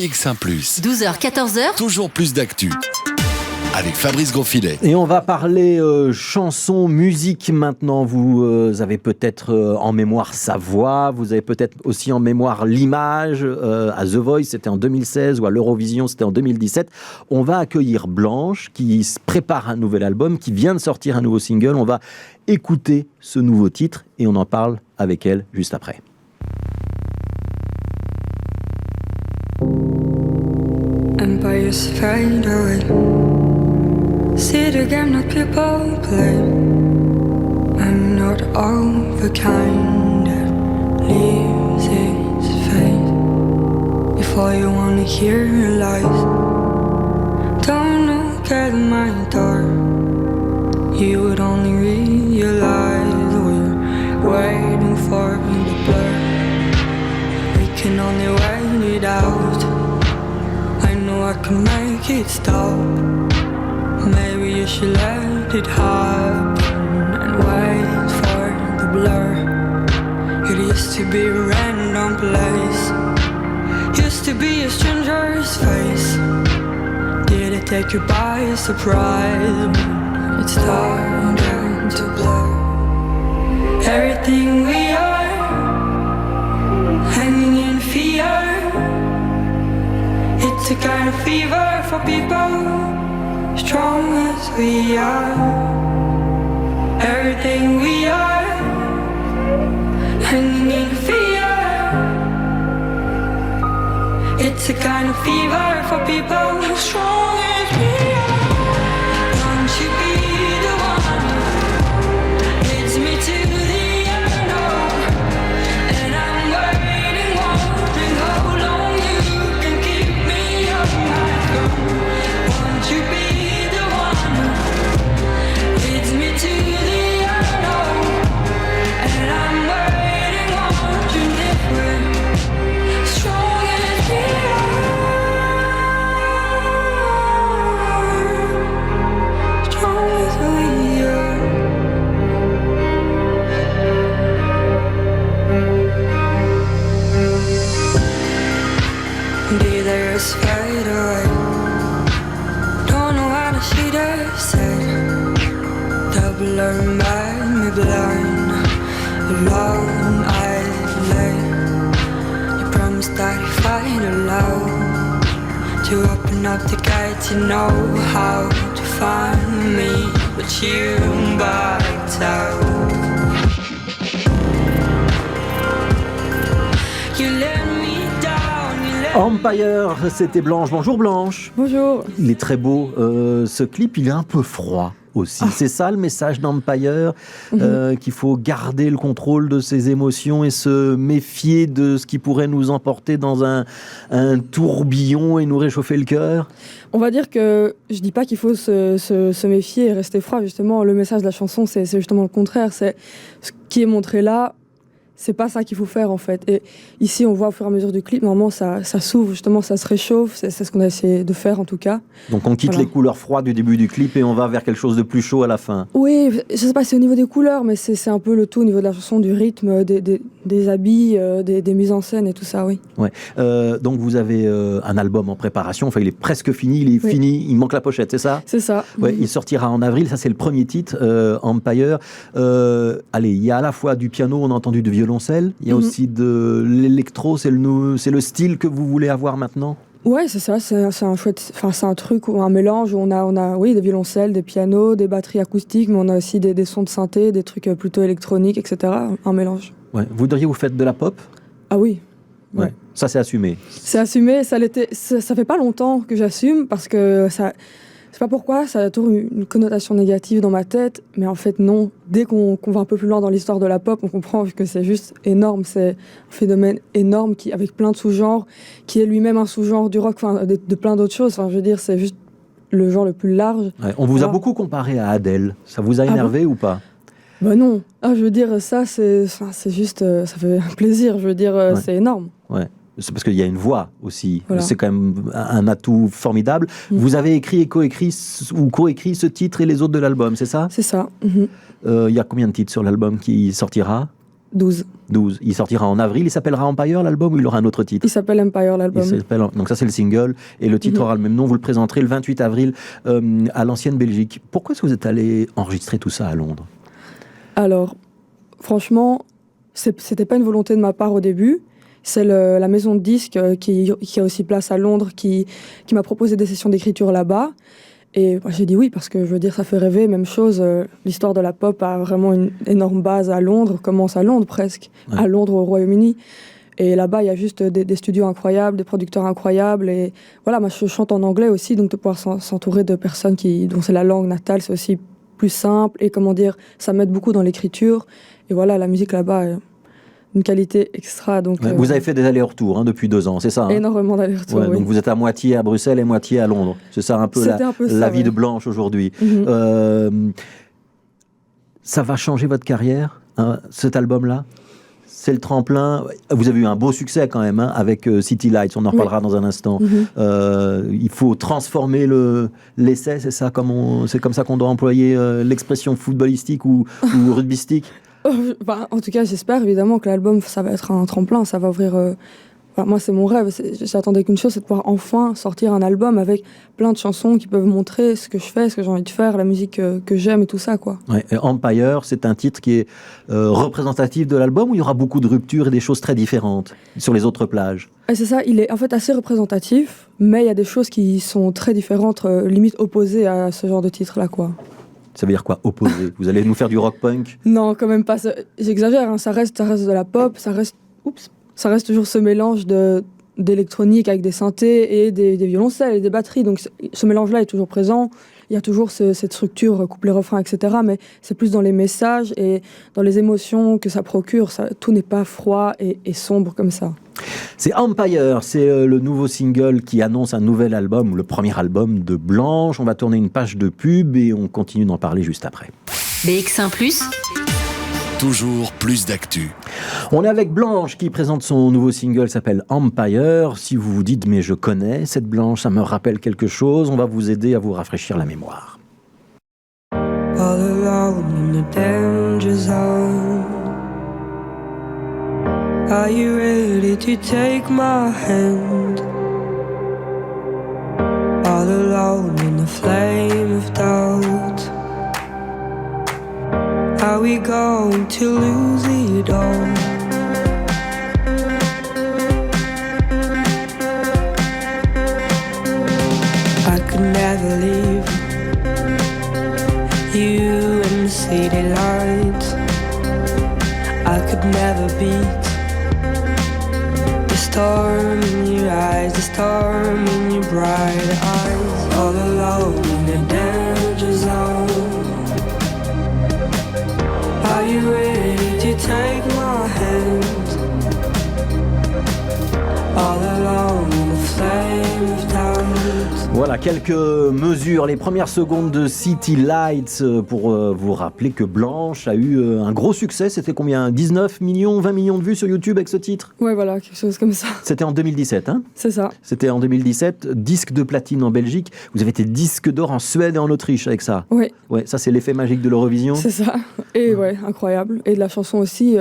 X1+. 12h-14h. Toujours plus d'actu. Avec Fabrice Grosfilet. Et on va parler chansons, musique maintenant. Vous avez peut-être en mémoire sa voix, vous avez peut-être aussi en mémoire l'image. À The Voice, c'était en 2016, ou à l'Eurovision, c'était en 2017. On va accueillir Blanche, qui prépare un nouvel album, qui vient de sortir un nouveau single. On va écouter ce nouveau titre et on en parle avec elle juste après. Empires fade away. See the game that people play. I'm not all the kind that leaves its face before you wanna hear lies. Don't look at my door. You would only realize we're waiting for the blur. We can only wait it out. I can make it stop. Maybe you should let it happen and wait for the blur. It used to be a random place, used to be a stranger's face. Did it take you by surprise? It started to blur. Everything we are, hanging in fear. It's a kind of fever for people strong as we are. Everything we are, hanging in fear. It's a kind of fever for people strong as we are. Won't you be the one who leads me to the end? And I'm waiting, wondering how long you can keep me on my throne. Won't you be the one who leads me to the unknown? And I'm waiting, wondering if we're strong as we are. Strong as we are. Did they just fade away? Don't know what I should have said. The blur made me blind. Alone I lay. You promised that if I'd allow to open up the gate, you know how to find me, but you backed out. You let me down, you let Empire, c'était Blanche. Bonjour Blanche. Bonjour. Il est très beau. Ce clip, il est un peu froid aussi. C'est ça le message d'Empire, qu'il faut garder le contrôle de ses émotions et se méfier de ce qui pourrait nous emporter dans un tourbillon et nous réchauffer le cœur. On va dire que je dis pas qu'il faut se méfier et rester froid. Justement, le message de la chanson, c'est justement le contraire. C'est ce qui est montré là. C'est pas ça qu'il faut faire en fait. Et ici, on voit au fur et à mesure du clip, normalement, ça s'ouvre, justement, ça se réchauffe. C'est ce qu'on a essayé de faire en tout cas. Donc on quitte les couleurs froides du début du clip et on va vers quelque chose de plus chaud à la fin. Oui, je sais pas, c'est au niveau des couleurs, mais c'est un peu le tout au niveau de la chanson, du rythme, des habits, des mises en scène et tout ça, oui. Ouais. Donc vous avez un album en préparation. Enfin, il est presque fini. Il est fini. Il manque la pochette, c'est ça ? C'est ça. Ouais, il sortira en avril. Ça, c'est le premier titre, Empire. Allez, il y a à la fois du piano, on a entendu du violoncelle. Il y a aussi de l'électro. C'est le style que vous voulez avoir maintenant ? Ouais, c'est ça. C'est un chouette. Enfin, c'est un truc ou un mélange où on a, oui, des violoncelles, des pianos, des batteries acoustiques, mais on a aussi des sons de synthé, des trucs plutôt électroniques, etc. Un mélange. Ouais. Vous diriez vous faites de la pop ? Ah oui. Ouais. Ça, c'est assumé. C'est assumé. Ça fait pas longtemps que j'assume parce que ça. Je sais pas pourquoi, ça a toujours une connotation négative dans ma tête, mais en fait non. Dès qu'on va un peu plus loin dans l'histoire de la pop, on comprend que c'est juste énorme, c'est un phénomène énorme avec plein de sous-genres, qui est lui-même un sous-genre du rock, enfin, de plein d'autres choses. Enfin, je veux dire, c'est juste le genre le plus large. Ouais, on vous a beaucoup comparé à Adele. Ça vous a énervé ou pas ? Bah non. Je veux dire, ça, c'est juste, ça fait plaisir. Je veux dire, c'est énorme. Ouais. C'est parce qu'il y a une voix aussi. Voilà. C'est quand même un atout formidable. Vous avez écrit et coécrit ce titre et les autres de l'album, c'est ça ? C'est ça. Il y a combien de titres sur l'album qui sortira ? 12. 12. Il sortira en avril. Il s'appellera Empire, l'album, ou il aura un autre titre? Il s'appelle Empire, l'album. Donc ça, c'est le single. Et le titre aura le même nom. Vous le présenterez le 28 avril à l'ancienne Belgique. Pourquoi est-ce que vous êtes allé enregistrer tout ça à Londres? Alors, franchement, c'était pas une volonté de ma part au début. C'est la maison de disques qui a aussi place à Londres qui m'a proposé des sessions d'écriture là-bas. Et j'ai dit oui, parce que je veux dire, ça fait rêver. Même chose, l'histoire de la pop a vraiment une énorme base à Londres, commence à Londres presque, à Londres au Royaume-Uni. Et là-bas, il y a juste des studios incroyables, des producteurs incroyables. Et voilà, moi je chante en anglais aussi, donc de pouvoir s'entourer de personnes dont c'est la langue natale, c'est aussi plus simple. Et comment dire, ça m'aide beaucoup dans l'écriture. Et voilà, la musique là-bas, une qualité extra. Donc, vous avez fait des allers-retours depuis 2 ans, c'est ça? Énormément d'allers-retours, oui. Donc vous êtes à moitié à Bruxelles et moitié à Londres. C'est ça un peu la vie de Blanche aujourd'hui. Ça va changer votre carrière, cet album-là? C'est le tremplin. Vous avez eu un beau succès quand même avec City Lights, on en reparlera dans un instant. Il faut transformer l'essai, c'est ça, c'est comme ça qu'on doit employer l'expression footballistique ou rugbystique? En tout cas, j'espère évidemment que l'album, ça va être un tremplin, ça va ouvrir... moi, c'est mon rêve. J'attendais qu'une chose, c'est de pouvoir enfin sortir un album avec plein de chansons qui peuvent montrer ce que je fais, ce que j'ai envie de faire, la musique que j'aime et tout ça, quoi. Ouais, et Empire, c'est un titre qui est représentatif de l'album, où il y aura beaucoup de ruptures et des choses très différentes sur les autres plages? Et c'est ça, il est en fait assez représentatif, mais il y a des choses qui sont très différentes, limite opposées à ce genre de titre-là, quoi. Ça veut dire quoi, opposé? Vous allez nous faire du rock punk? Non, quand même pas. J'exagère, ça reste de la pop, ça reste toujours ce mélange d'électronique avec des synthés et des violoncelles et des batteries. Donc ce mélange-là est toujours présent. Il y a toujours cette structure, couplet-refrain, etc. Mais c'est plus dans les messages et dans les émotions que ça procure. Tout n'est pas froid et sombre comme ça. C'est Empire, c'est le nouveau single qui annonce un nouvel album, le premier album de Blanche. On va tourner une page de pub et on continue d'en parler juste après. BX1+. Toujours plus d'actu. On est avec Blanche qui présente son nouveau single, s'appelle Empire. Si vous vous dites, mais je connais cette Blanche, ça me rappelle quelque chose, on va vous aider à vous rafraîchir la mémoire. All alone in the danger zone. Are you ready to take my hand? All alone in the flame of doubt. Are we going to lose it all? I could never leave you in the city lights. I could never beat the storm in your eyes, the storm in your bright eyes. All alone in the danger zone. Are you ready to take my hand? All alone in the flame of doubt. Voilà, quelques mesures, les premières secondes de City Lights pour vous rappeler que Blanche a eu un gros succès. C'était combien? 19 millions, 20 millions de vues sur YouTube avec ce titre? Ouais, voilà, quelque chose comme ça. C'était en 2017, hein? C'est ça. C'était en 2017, disque de platine en Belgique. Vous avez été disque d'or en Suède et en Autriche avec ça. Oui. Ouais, ça c'est l'effet magique de l'Eurovision. C'est ça. Et ouais, incroyable. Et de la chanson aussi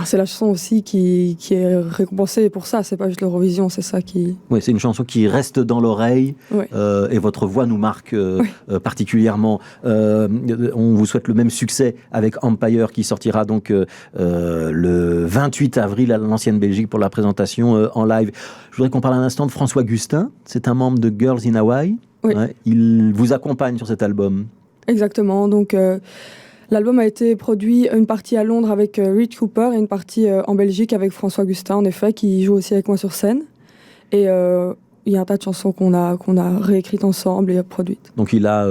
c'est la chanson aussi qui est récompensée pour ça, c'est pas juste l'Eurovision, c'est ça qui... Oui, c'est une chanson qui reste dans l'oreille, ouais. Et votre voix nous marque particulièrement. On vous souhaite le même succès avec Empire qui sortira donc le 28 avril à l'ancienne Belgique pour la présentation en live. Je voudrais qu'on parle un instant de François Gustin, c'est un membre de Girls in Hawaii. Oui. Ouais, il vous accompagne sur cet album. Exactement, donc... l'album a été produit une partie à Londres avec Rich Cooper et une partie en Belgique avec François Gustin, en effet, qui joue aussi avec moi sur scène. Et il y a un tas de chansons qu'on a réécrites ensemble et produites. Donc il a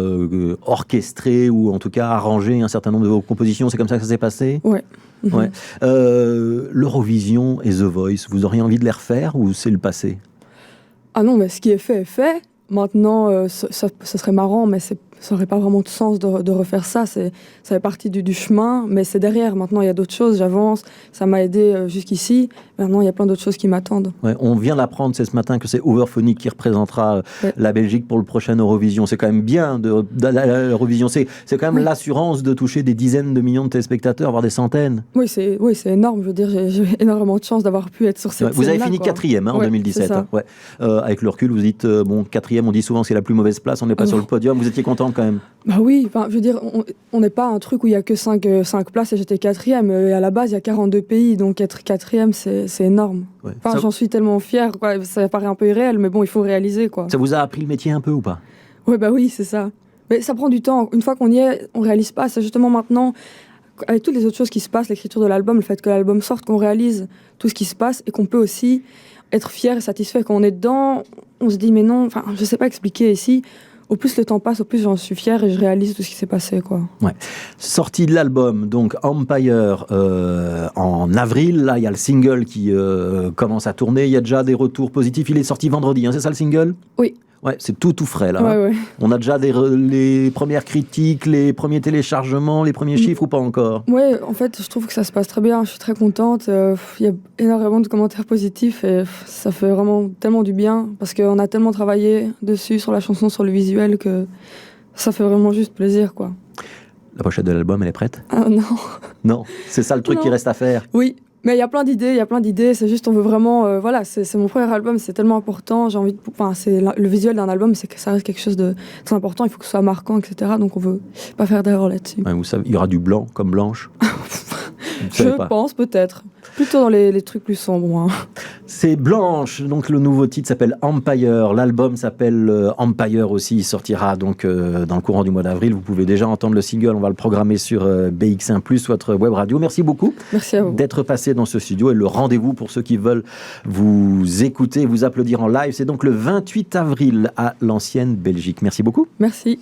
orchestré ou en tout cas arrangé un certain nombre de vos compositions, c'est comme ça que ça s'est passé? Ouais. Ouais. L'Eurovision et The Voice, vous auriez envie de les refaire ou c'est le passé? Ah non, mais ce qui est fait est fait. Maintenant, ça serait marrant, mais ça n'aurait pas vraiment de sens de refaire ça. Ça fait partie du chemin, mais c'est derrière. Maintenant, il y a d'autres choses, j'avance, ça m'a aidé jusqu'ici. Maintenant, il y a plein d'autres choses qui m'attendent. Ouais, on vient d'apprendre ce matin que c'est Overphonic qui représentera la Belgique pour le prochain Eurovision. C'est quand même bien l'Eurovision. C'est quand même l'assurance de toucher des dizaines de millions de téléspectateurs, voire des centaines. Oui, c'est énorme. Je veux dire, j'ai énormément de chance d'avoir pu être sur cette scène-là. Vous avez fini 4e en 2017. C'est ça. Ouais. Avec le recul, vous dites, 4e, on dit souvent que c'est la plus mauvaise place, on n'est pas sur le podium. Vous étiez contente quand même? Bah oui, je veux dire, on n'est pas un truc où il n'y a que 5 places et j'étais 4e. À la base, il y a 42 pays, donc être 4e, c'est énorme. Ouais. J'en suis tellement fière, quoi. Ça paraît un peu irréel, mais bon, il faut réaliser, quoi. Ça vous a appris le métier un peu ou pas? Ouais, bah oui, c'est ça. Mais ça prend du temps. Une fois qu'on y est, on réalise pas. C'est justement maintenant, avec toutes les autres choses qui se passent, l'écriture de l'album, le fait que l'album sorte, qu'on réalise tout ce qui se passe et qu'on peut aussi être fier et satisfait. Quand on est dedans, on se dit, mais non, je sais pas expliquer ici. Au plus le temps passe, au plus j'en suis fière et je réalise tout ce qui s'est passé, quoi. Ouais. Sortie de l'album, donc Empire en avril. Là, il y a le single qui commence à tourner. Il y a déjà des retours positifs. Il est sorti vendredi, hein, c'est ça le single? Oui. Ouais, c'est tout frais là. Ouais. On a déjà les premières critiques, les premiers téléchargements, les premiers chiffres ou pas encore? Ouais, en fait, je trouve que ça se passe très bien. Je suis très contente. Il y a énormément de commentaires positifs et ça fait vraiment tellement du bien parce qu'on a tellement travaillé dessus, sur la chanson, sur le visuel, que ça fait vraiment juste plaisir, quoi. La pochette de l'album, elle est prête? Non. Non, c'est ça le truc qui reste à faire? Oui. Mais il y a plein d'idées, c'est juste on veut vraiment, c'est mon premier album, c'est tellement important, j'ai envie c'est le visuel d'un album, c'est que ça reste quelque chose de très important, il faut que ce soit marquant, etc. Donc on veut pas faire d'erreur là-dessus. Ouais, vous savez, il y aura du blanc comme Blanche? Je pense peut-être, plutôt dans les trucs plus sombres. Hein. C'est Blanche, donc le nouveau titre s'appelle Empire, l'album s'appelle Empire aussi, il sortira donc dans le courant du mois d'avril. Vous pouvez déjà entendre le single, on va le programmer sur BX1+, votre web radio. Merci beaucoup. Merci à vous d'être passé dans ce studio et le rendez-vous pour ceux qui veulent vous écouter, vous applaudir en live, c'est donc le 28 avril à l'Ancienne Belgique. Merci beaucoup. Merci.